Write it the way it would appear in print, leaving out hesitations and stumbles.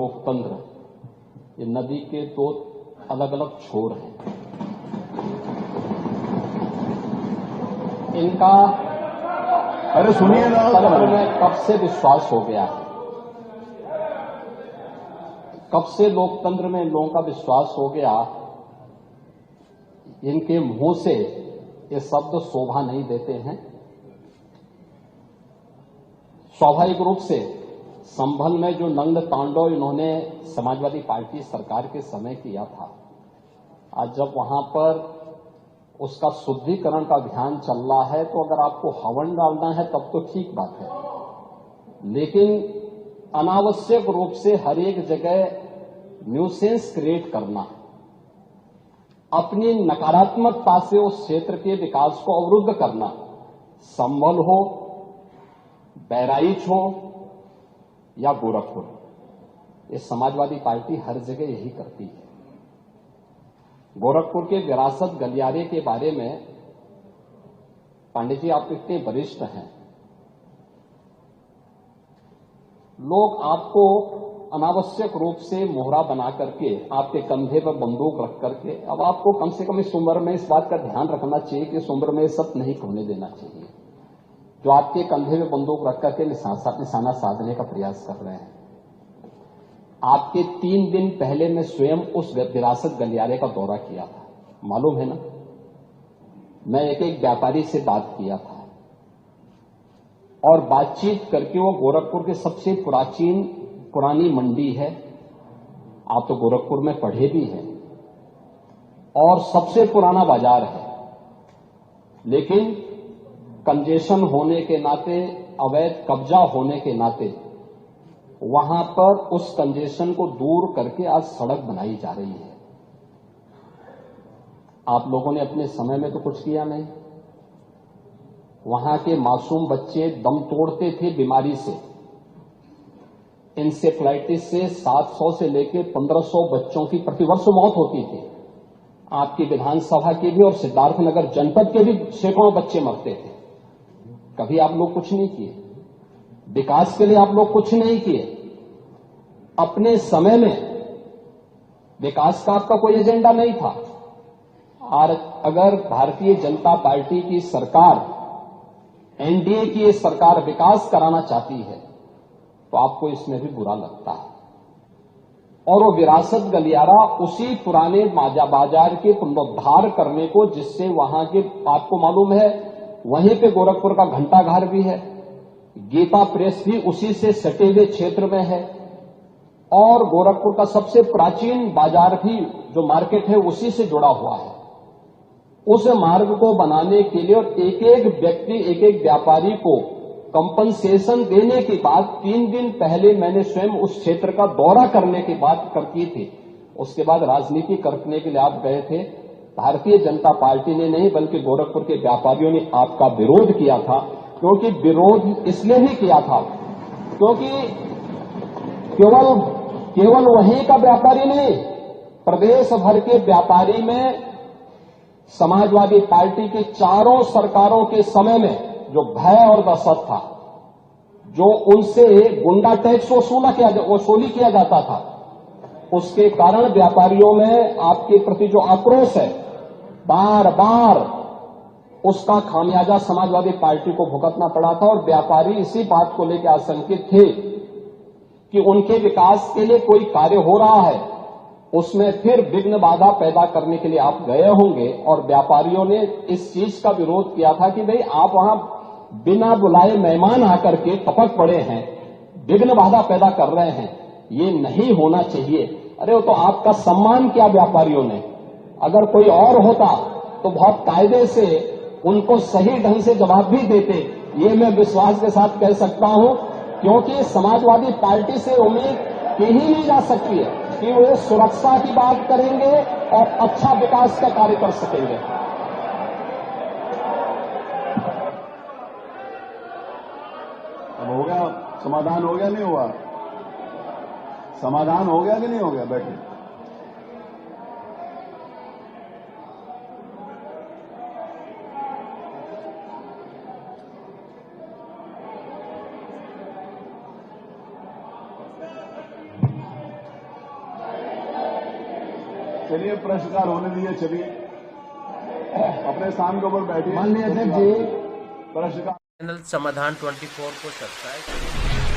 लोकतंत्र, ये नदी के दो अलग अलग छोर हैं। इनका अरे सुनिए ना, लोकतंत्र में कब से विश्वास हो गया है, कब से लोकतंत्र में इन लोगों का विश्वास हो गया, इनके मुंह से ये शब्द शोभा नहीं देते हैं। स्वाभाविक रूप से संभल में जो नंग तांडव इन्होंने समाजवादी पार्टी सरकार के समय किया था, आज जब वहां पर उसका शुद्धिकरण का अभियान चल रहा है, तो अगर आपको हवन डालना है तब तो ठीक बात है, लेकिन अनावश्यक रूप से हर एक जगह न्यूसेंस क्रिएट करना, अपनी नकारात्मकता से उस क्षेत्र के विकास को अवरुद्ध करना, संभल हो, बहराइच हो या गोरखपुर, ये समाजवादी पार्टी हर जगह यही करती है। गोरखपुर के विरासत गलियारे के बारे में पांडे जी आप इतने वरिष्ठ हैं, लोग आपको अनावश्यक रूप से मोहरा बना करके आपके कंधे पर बंदूक रख करके, अब आपको कम से कम इस उम्र में इस बात का ध्यान रखना चाहिए कि इस उम्र में सब नहीं होने देना चाहिए, जो आपके कंधे में बंदूक रख करके निशाना साधने का प्रयास कर रहे हैं। आपके 3 दिन पहले मैं स्वयं उस विरासत गलियारे का दौरा किया था, मालूम है ना। मैं एक व्यापारी से बात किया था और बातचीत करके, वो गोरखपुर के सबसे पुरानी मंडी है, आप तो गोरखपुर में पढ़े भी हैं, और सबसे पुराना बाजार है, लेकिन कंजेशन होने के नाते, अवैध कब्जा होने के नाते वहां पर उस कंजेशन को दूर करके आज सड़क बनाई जा रही है। आप लोगों ने अपने समय में तो कुछ किया नहीं। वहां के मासूम बच्चे दम तोड़ते थे बीमारी से, इंसेफ्लाइटिस से 700 से लेकर 1500 बच्चों की प्रतिवर्ष मौत होती थी। आपकी विधानसभा के भी और सिद्धार्थनगर जनपद के भी सैकड़ों बच्चे मरते थे। कभी आप लोग कुछ नहीं किए, विकास के लिए आप लोग कुछ नहीं किए। अपने समय में विकास का आपका कोई एजेंडा नहीं था। और अगर भारतीय जनता पार्टी की सरकार, एनडीए की ये सरकार विकास कराना चाहती है, तो आपको इसमें भी बुरा लगता है। और वो विरासत गलियारा उसी पुराने बाजार के पुनरुद्धार करने को, जिससे वहां के, आपको मालूम है, वहीं पे गोरखपुर का घंटाघर भी है, गीता प्रेस भी उसी से सटे हुए क्षेत्र में है, और गोरखपुर का सबसे प्राचीन बाजार भी जो मार्केट है उसी से जुड़ा हुआ है। उस मार्ग को बनाने के लिए और एक एक व्यक्ति, एक एक व्यापारी को कंपनसेशन देने के बाद 3 दिन पहले मैंने स्वयं उस क्षेत्र का दौरा करने की बात की थी। उसके बाद राजनीति करने के लिए आप गए थे। भारतीय जनता पार्टी ने नहीं, बल्कि गोरखपुर के व्यापारियों ने आपका विरोध किया था। क्योंकि विरोध इसलिए भी किया था क्योंकि केवल वहीं का व्यापारी नहीं, प्रदेश भर के व्यापारी में समाजवादी पार्टी की चारों सरकारों के समय में जो भय और दहशत था, जो उनसे गुंडा टैक्स वसूली किया जाता था, उसके कारण व्यापारियों में आपके प्रति जो आक्रोश है, बार बार उसका खामियाजा समाजवादी पार्टी को भुगतना पड़ा था। और व्यापारी इसी बात को लेकर आशंकित थे कि उनके विकास के लिए कोई कार्य हो रहा है, उसमें फिर विघ्न बाधा पैदा करने के लिए आप गए होंगे। और व्यापारियों ने इस चीज का विरोध किया था कि भाई आप वहां बिना बुलाए मेहमान आकर के टपक पड़े हैं, विघ्न बाधा पैदा कर रहे हैं, ये नहीं होना चाहिए। अरे वो तो आपका सम्मान किया व्यापारियों ने। अगर कोई और होता तो बहुत कायदे से उनको सही ढंग से जवाब भी देते, ये मैं विश्वास के साथ कह सकता हूं, क्योंकि समाजवादी पार्टी से उम्मीद की ही नहीं जा सकती है कि वो सुरक्षा की बात करेंगे और अच्छा विकास का कार्य कर सकेंगे। अब हो गया समाधान? हो गया नहीं हुआ? समाधान हो गया कि नहीं हो गया? बैठे। चलिए प्रश्नकाल होने दीजिए। चलिए अपने स्थान के ऊपर बैठिए। माननीय अध्यक्ष जी, प्रश्नकाल चैनल समाधान 24 को सब्सक्राइब